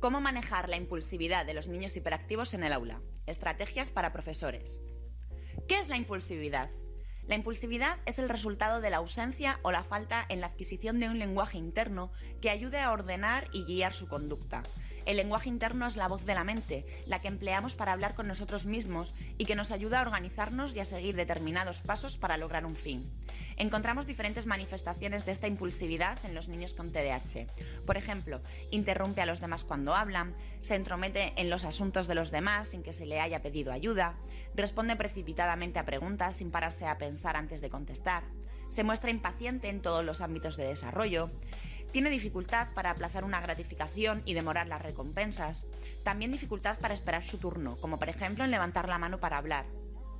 ¿Cómo manejar la impulsividad de los niños hiperactivos en el aula? Estrategias para profesores. ¿Qué es la impulsividad? La impulsividad es el resultado de la ausencia o la falta en la adquisición de un lenguaje interno que ayude a ordenar y guiar su conducta. El lenguaje interno es la voz de la mente, la que empleamos para hablar con nosotros mismos y que nos ayuda a organizarnos y a seguir determinados pasos para lograr un fin. Encontramos diferentes manifestaciones de esta impulsividad en los niños con TDAH. Por ejemplo, interrumpe a los demás cuando hablan, se entromete en los asuntos de los demás sin que se le haya pedido ayuda, responde precipitadamente a preguntas sin pararse a pensar antes de contestar, se muestra impaciente en todos los ámbitos de desarrollo, tiene dificultad para aplazar una gratificación y demorar las recompensas, también dificultad para esperar su turno, como por ejemplo en levantar la mano para hablar,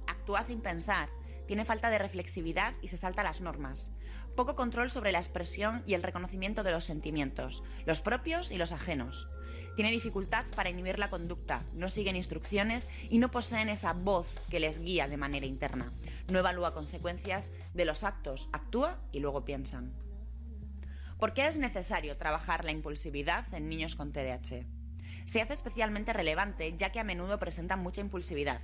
actúa sin pensar, tiene falta de reflexividad y se salta las normas, poco control sobre la expresión y el reconocimiento de los sentimientos, los propios y los ajenos. Tiene dificultad para inhibir la conducta, no siguen instrucciones y no poseen esa voz que les guía de manera interna. No evalúa consecuencias de los actos, actúa y luego piensan. ¿Por qué es necesario trabajar la impulsividad en niños con TDAH? Se hace especialmente relevante ya que a menudo presentan mucha impulsividad,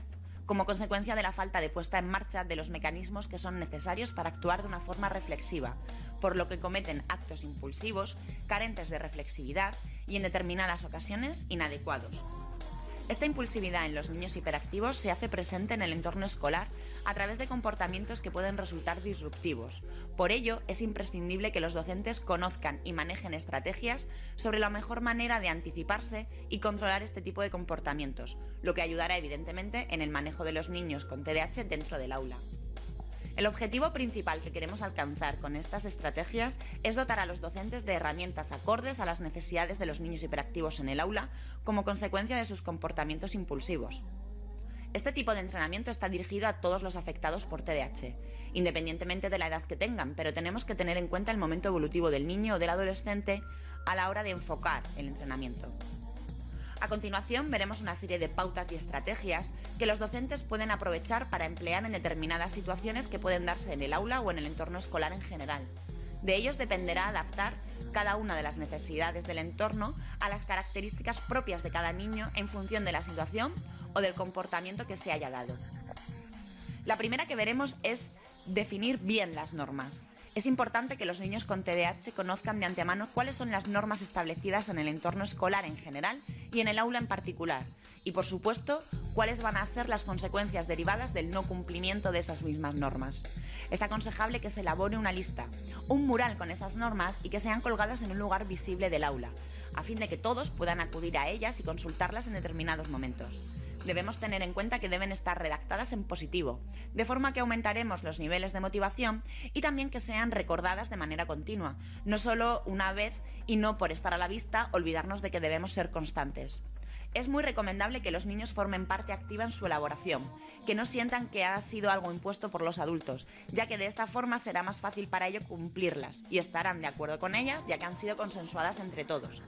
como consecuencia de la falta de puesta en marcha de los mecanismos que son necesarios para actuar de una forma reflexiva, por lo que cometen actos impulsivos, carentes de reflexividad y en determinadas ocasiones inadecuados. Esta impulsividad en los niños hiperactivos se hace presente en el entorno escolar a través de comportamientos que pueden resultar disruptivos. Por ello, es imprescindible que los docentes conozcan y manejen estrategias sobre la mejor manera de anticiparse y controlar este tipo de comportamientos, lo que ayudará evidentemente en el manejo de los niños con TDAH dentro del aula. El objetivo principal que queremos alcanzar con estas estrategias es dotar a los docentes de herramientas acordes a las necesidades de los niños hiperactivos en el aula como consecuencia de sus comportamientos impulsivos. Este tipo de entrenamiento está dirigido a todos los afectados por TDAH, independientemente de la edad que tengan, pero tenemos que tener en cuenta el momento evolutivo del niño o del adolescente a la hora de enfocar el entrenamiento. A continuación veremos una serie de pautas y estrategias que los docentes pueden aprovechar para emplear en determinadas situaciones que pueden darse en el aula o en el entorno escolar en general. De ellos dependerá adaptar cada una de las necesidades del entorno a las características propias de cada niño en función de la situación o del comportamiento que se haya dado. La primera que veremos es definir bien las normas. Es importante que los niños con TDAH conozcan de antemano cuáles son las normas establecidas en el entorno escolar en general y en el aula en particular, y por supuesto, cuáles van a ser las consecuencias derivadas del no cumplimiento de esas mismas normas. Es aconsejable que se elabore una lista, un mural con esas normas y que sean colgadas en un lugar visible del aula, a fin de que todos puedan acudir a ellas y consultarlas en determinados momentos. Debemos tener en cuenta que deben estar redactadas en positivo, de forma que aumentaremos los niveles de motivación y también que sean recordadas de manera continua, no solo una vez y no por estar a la vista olvidarnos de que debemos ser constantes. Es muy recomendable que los niños formen parte activa en su elaboración, que no sientan que ha sido algo impuesto por los adultos, ya que de esta forma será más fácil para ellos cumplirlas y estarán de acuerdo con ellas ya que han sido consensuadas entre todos.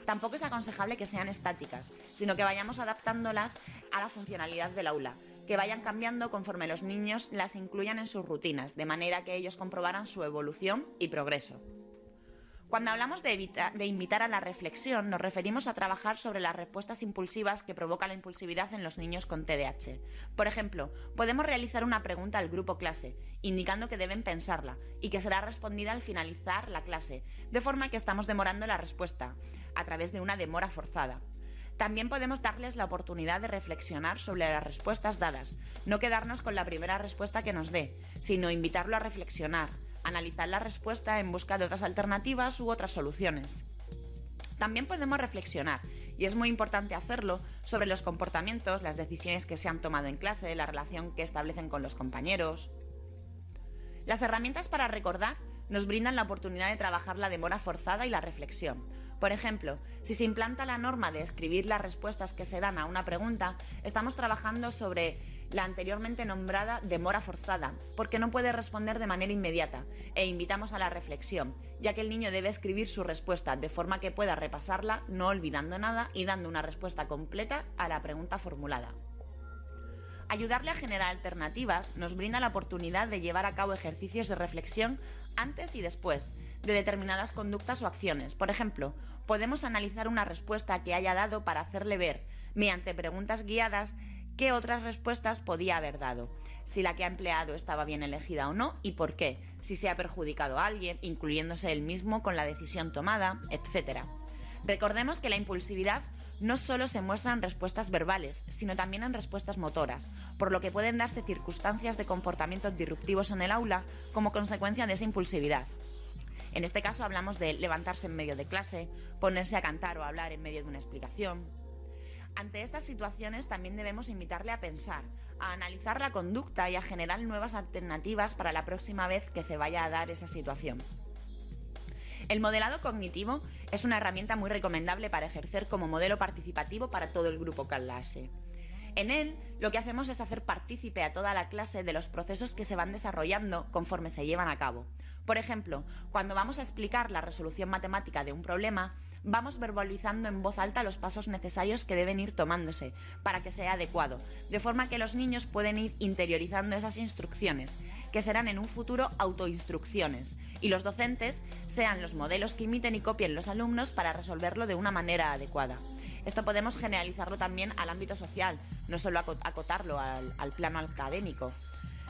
Tampoco es aconsejable que sean estáticas, sino que vayamos adaptándolas a la funcionalidad del aula, que vayan cambiando conforme los niños las incluyan en sus rutinas, de manera que ellos comprobaran su evolución y progreso. Cuando hablamos de invitar a la reflexión, nos referimos a trabajar sobre las respuestas impulsivas que provoca la impulsividad en los niños con TDAH. Por ejemplo, podemos realizar una pregunta al grupo clase, indicando que deben pensarla y que será respondida al finalizar la clase, de forma que estamos demorando la respuesta, a través de una demora forzada. También podemos darles la oportunidad de reflexionar sobre las respuestas dadas, no quedarnos con la primera respuesta que nos dé, sino invitarlo a reflexionar, analizar la respuesta en busca de otras alternativas u otras soluciones. También podemos reflexionar, y es muy importante hacerlo, sobre los comportamientos, las decisiones que se han tomado en clase, la relación que establecen con los compañeros. Las herramientas para recordar nos brindan la oportunidad de trabajar la demora forzada y la reflexión. Por ejemplo, si se implanta la norma de escribir las respuestas que se dan a una pregunta, estamos trabajando sobre la anteriormente nombrada demora forzada, porque no puede responder de manera inmediata, e invitamos a la reflexión, ya que el niño debe escribir su respuesta de forma que pueda repasarla, no olvidando nada y dando una respuesta completa a la pregunta formulada. Ayudarle a generar alternativas nos brinda la oportunidad de llevar a cabo ejercicios de reflexión antes y después, de determinadas conductas o acciones. Por ejemplo, podemos analizar una respuesta que haya dado para hacerle ver, mediante preguntas guiadas, qué otras respuestas podía haber dado, si la que ha empleado estaba bien elegida o no y por qué, si se ha perjudicado a alguien, incluyéndose él mismo con la decisión tomada, etc. Recordemos que la impulsividad no solo se muestra en respuestas verbales, sino también en respuestas motoras, por lo que pueden darse circunstancias de comportamientos disruptivos en el aula como consecuencia de esa impulsividad. En este caso hablamos de levantarse en medio de clase, ponerse a cantar o a hablar en medio de una explicación. Ante estas situaciones también debemos invitarle a pensar, a analizar la conducta y a generar nuevas alternativas para la próxima vez que se vaya a dar esa situación. El modelado cognitivo es una herramienta muy recomendable para ejercer como modelo participativo para todo el grupo clase. En él, lo que hacemos es hacer partícipe a toda la clase de los procesos que se van desarrollando conforme se llevan a cabo. Por ejemplo, cuando vamos a explicar la resolución matemática de un problema, vamos verbalizando en voz alta los pasos necesarios que deben ir tomándose para que sea adecuado, de forma que los niños pueden ir interiorizando esas instrucciones, que serán en un futuro autoinstrucciones, y los docentes sean los modelos que imiten y copien los alumnos para resolverlo de una manera adecuada. Esto podemos generalizarlo también al ámbito social, no solo acotarlo al plano académico.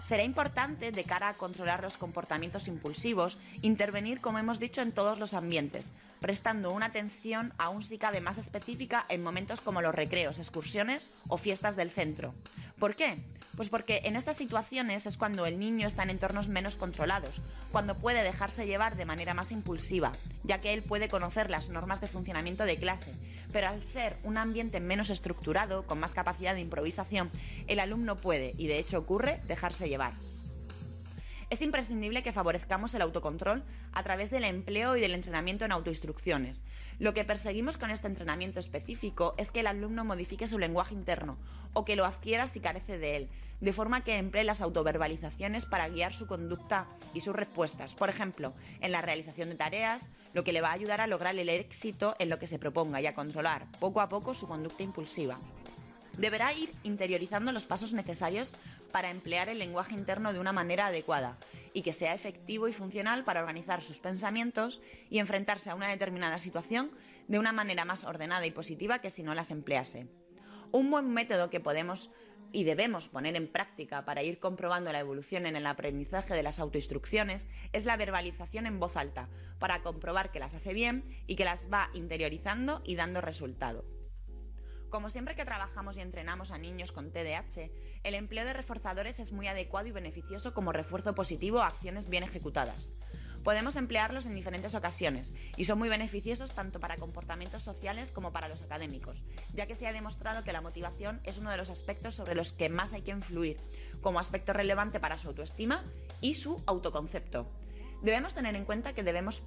Será importante, de cara a controlar los comportamientos impulsivos, intervenir, como hemos dicho, en todos los ambientes, prestando una atención aún si cabe más específica en momentos como los recreos, excursiones o fiestas del centro. ¿Por qué? Pues porque en estas situaciones es cuando el niño está en entornos menos controlados, cuando puede dejarse llevar de manera más impulsiva, ya que él puede conocer las normas de funcionamiento de clase, pero al ser un ambiente menos estructurado, con más capacidad de improvisación, el alumno puede, y de hecho ocurre, dejarse llevar. Es imprescindible que favorezcamos el autocontrol a través del empleo y del entrenamiento en autoinstrucciones. Lo que perseguimos con este entrenamiento específico es que el alumno modifique su lenguaje interno o que lo adquiera si carece de él, de forma que emplee las autoverbalizaciones para guiar su conducta y sus respuestas. Por ejemplo, en la realización de tareas, lo que le va a ayudar a lograr el éxito en lo que se proponga y a controlar poco a poco su conducta impulsiva. Deberá ir interiorizando los pasos necesarios para emplear el lenguaje interno de una manera adecuada y que sea efectivo y funcional para organizar sus pensamientos y enfrentarse a una determinada situación de una manera más ordenada y positiva que si no las emplease. Un buen método que podemos y debemos poner en práctica para ir comprobando la evolución en el aprendizaje de las autoinstrucciones es la verbalización en voz alta, para comprobar que las hace bien y que las va interiorizando y dando resultado. Como siempre que trabajamos y entrenamos a niños con TDAH, el empleo de reforzadores es muy adecuado y beneficioso como refuerzo positivo a acciones bien ejecutadas. Podemos emplearlos en diferentes ocasiones y son muy beneficiosos tanto para comportamientos sociales como para los académicos, ya que se ha demostrado que la motivación es uno de los aspectos sobre los que más hay que influir, como aspecto relevante para su autoestima y su autoconcepto. Debemos tener en cuenta que debemos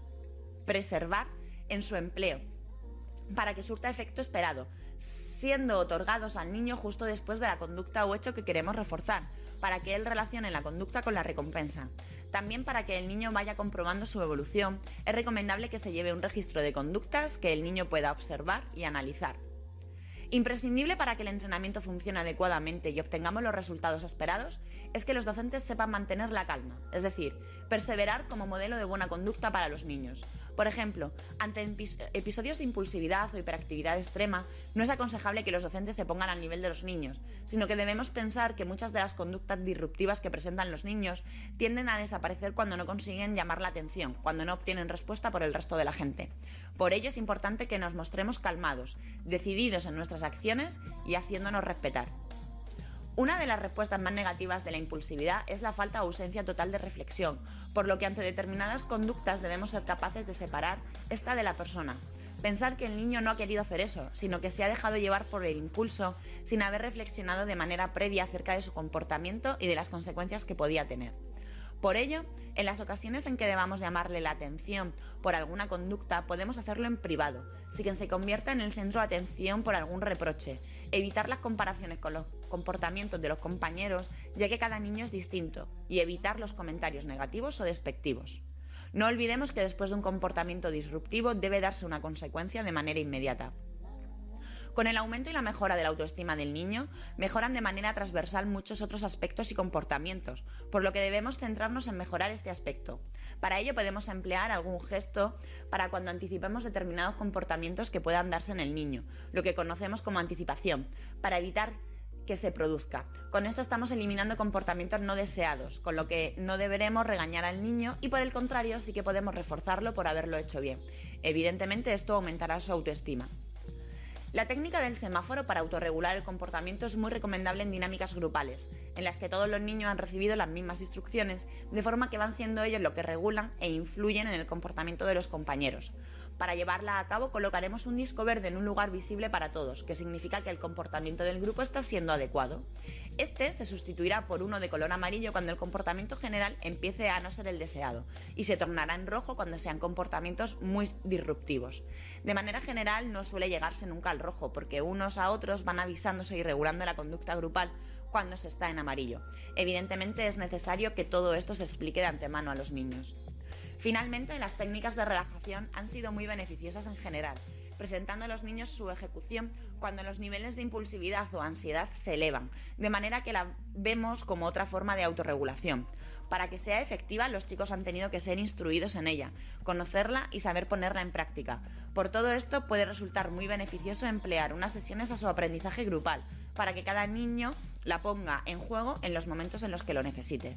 preservar en su empleo para que surta efecto esperado, siendo otorgados al niño justo después de la conducta o hecho que queremos reforzar, para que él relacione la conducta con la recompensa. También para que el niño vaya comprobando su evolución, es recomendable que se lleve un registro de conductas que el niño pueda observar y analizar. Imprescindible para que el entrenamiento funcione adecuadamente y obtengamos los resultados esperados es que los docentes sepan mantener la calma, es decir, perseverar como modelo de buena conducta para los niños. Por ejemplo, ante episodios de impulsividad o hiperactividad extrema, no es aconsejable que los docentes se pongan al nivel de los niños, sino que debemos pensar que muchas de las conductas disruptivas que presentan los niños tienden a desaparecer cuando no consiguen llamar la atención, cuando no obtienen respuesta por el resto de la gente. Por ello es importante que nos mostremos calmados, decididos en nuestras acciones y haciéndonos respetar. Una de las respuestas más negativas de la impulsividad es la falta o ausencia total de reflexión, por lo que ante determinadas conductas debemos ser capaces de separar esta de la persona. Pensar que el niño no ha querido hacer eso, sino que se ha dejado llevar por el impulso sin haber reflexionado de manera previa acerca de su comportamiento y de las consecuencias que podía tener. Por ello, en las ocasiones en que debamos llamarle la atención por alguna conducta, podemos hacerlo en privado, sin que se convierta en el centro de atención por algún reproche, evitar las comparaciones con los comportamientos de los compañeros, ya que cada niño es distinto, y evitar los comentarios negativos o despectivos. No olvidemos que después de un comportamiento disruptivo debe darse una consecuencia de manera inmediata. Con el aumento y la mejora de la autoestima del niño, mejoran de manera transversal muchos otros aspectos y comportamientos, por lo que debemos centrarnos en mejorar este aspecto. Para ello podemos emplear algún gesto para cuando anticipemos determinados comportamientos que puedan darse en el niño, lo que conocemos como anticipación, para evitar que se produzca. Con esto estamos eliminando comportamientos no deseados, con lo que no deberemos regañar al niño y por el contrario sí que podemos reforzarlo por haberlo hecho bien. Evidentemente esto aumentará su autoestima. La técnica del semáforo para autorregular el comportamiento es muy recomendable en dinámicas grupales, en las que todos los niños han recibido las mismas instrucciones, de forma que van siendo ellos los que regulan e influyen en el comportamiento de los compañeros. Para llevarla a cabo colocaremos un disco verde en un lugar visible para todos, que significa que el comportamiento del grupo está siendo adecuado. Este se sustituirá por uno de color amarillo cuando el comportamiento general empiece a no ser el deseado y se tornará en rojo cuando sean comportamientos muy disruptivos. De manera general no suele llegarse nunca al rojo porque unos a otros van avisándose y regulando la conducta grupal cuando se está en amarillo. Evidentemente es necesario que todo esto se explique de antemano a los niños. Finalmente, las técnicas de relajación han sido muy beneficiosas en general, presentando a los niños su ejecución cuando los niveles de impulsividad o ansiedad se elevan, de manera que la vemos como otra forma de autorregulación. Para que sea efectiva, los chicos han tenido que ser instruidos en ella, conocerla y saber ponerla en práctica. Por todo esto, puede resultar muy beneficioso emplear unas sesiones a su aprendizaje grupal, para que cada niño la ponga en juego en los momentos en los que lo necesite.